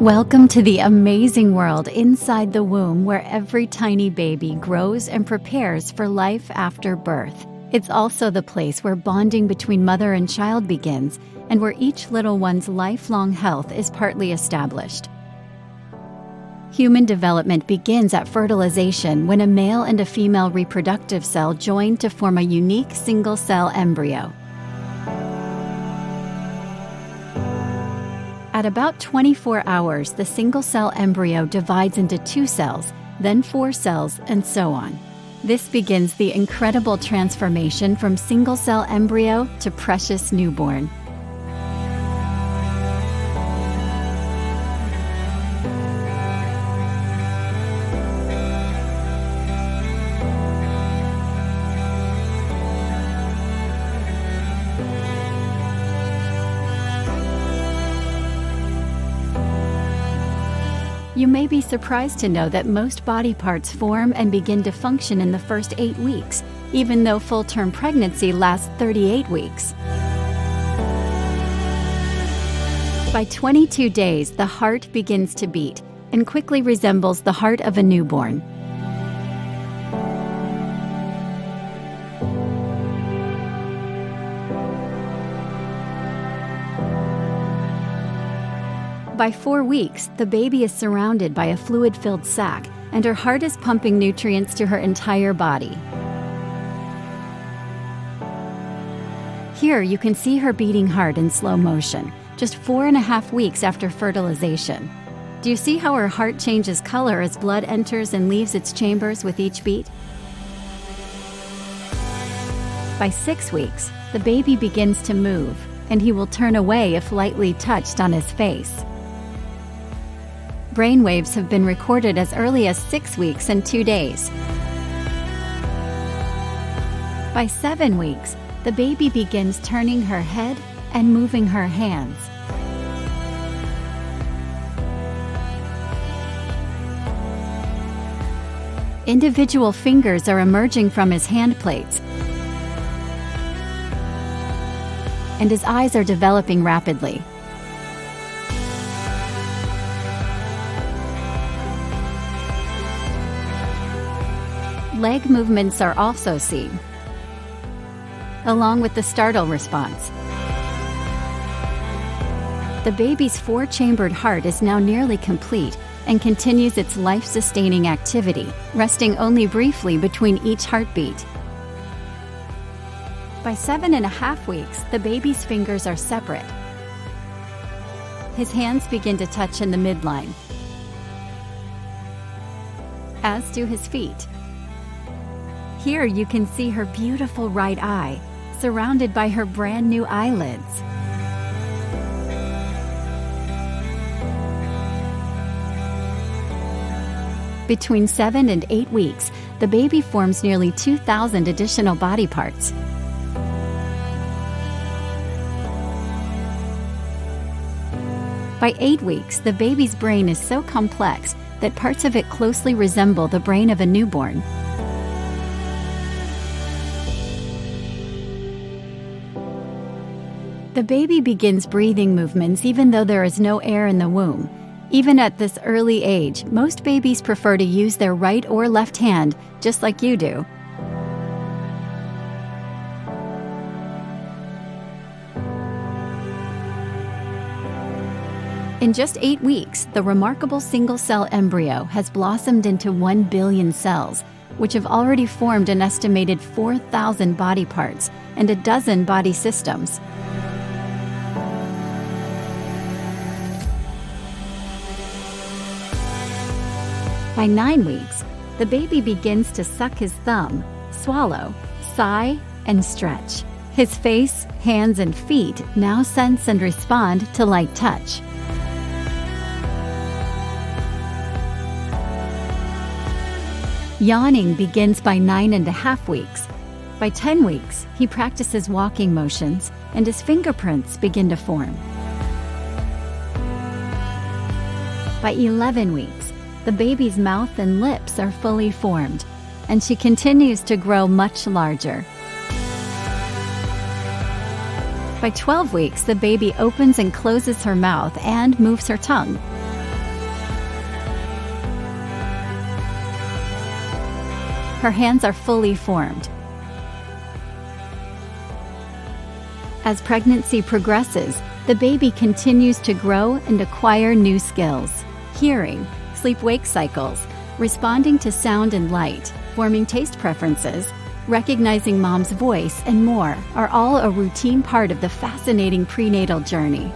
Welcome to the amazing world inside the womb where every tiny baby grows and prepares for life after birth. It's also the place where bonding between mother and child begins and where each little one's lifelong health is partly established. Human development begins at fertilization when a male and a female reproductive cell join to form a unique single-cell embryo. At about 24 hours, the single-cell embryo divides into 2 cells, then 4 cells, and so on. This begins the incredible transformation from single-cell embryo to precious newborn. You may be surprised to know that most body parts form and begin to function in the first 8 weeks, even though full-term pregnancy lasts 38 weeks. By 22 days, the heart begins to beat and quickly resembles the heart of a newborn. By 4 weeks, the baby is surrounded by a fluid-filled sac, and her heart is pumping nutrients to her entire body. Here you can see her beating heart in slow motion, just 4.5 weeks after fertilization. Do you see how her heart changes color as blood enters and leaves its chambers with each beat? By 6 weeks, the baby begins to move, and he will turn away if lightly touched on his face. Brainwaves have been recorded as early as 6 weeks and 2 days. By 7 weeks, the baby begins turning her head and moving her hands. Individual fingers are emerging from his hand plates, and his eyes are developing rapidly. Leg movements are also seen, along with the startle response. The baby's 4-chambered heart is now nearly complete and continues its life-sustaining activity, resting only briefly between each heartbeat. By 7.5 weeks, the baby's fingers are separate. His hands begin to touch in the midline, as do his feet. Here you can see her beautiful right eye, surrounded by her brand new eyelids. Between 7 and 8 weeks, the baby forms nearly 2,000 additional body parts. By 8 weeks, the baby's brain is so complex that parts of it closely resemble the brain of a newborn. The baby begins breathing movements even though there is no air in the womb. Even at this early age, most babies prefer to use their right or left hand, just like you do. In just 8 weeks, the remarkable single-cell embryo has blossomed into 1 billion cells, which have already formed an estimated 4,000 body parts and a dozen body systems. By 9 weeks, the baby begins to suck his thumb, swallow, sigh, and stretch. His face, hands, and feet now sense and respond to light touch. Yawning begins by 9.5 weeks. By 10 weeks, he practices walking motions, and his fingerprints begin to form. By 11 weeks, the baby's mouth and lips are fully formed, and she continues to grow much larger. By 12 weeks, the baby opens and closes her mouth and moves her tongue. Her hands are fully formed. As pregnancy progresses, the baby continues to grow and acquire new skills: hearing, sleep-wake cycles, responding to sound and light, forming taste preferences, recognizing mom's voice, and more are all a routine part of the fascinating prenatal journey.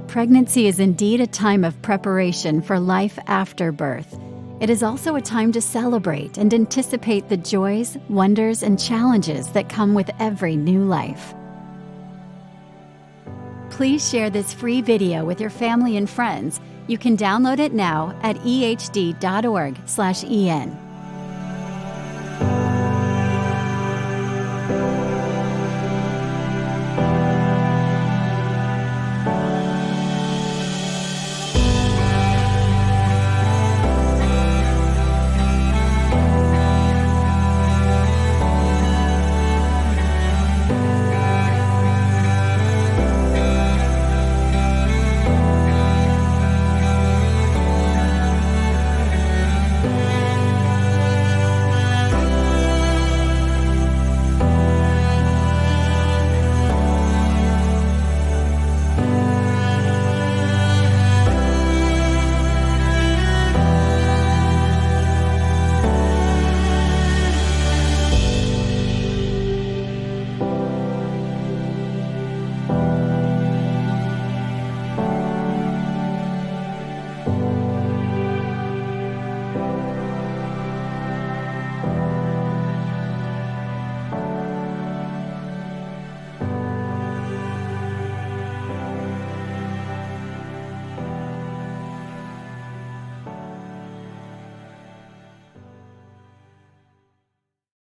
Pregnancy is indeed a time of preparation for life after birth. It is also a time to celebrate and anticipate the joys, wonders, and challenges that come with every new life. Please share this free video with your family and friends. You can download it now at ehd.org/en.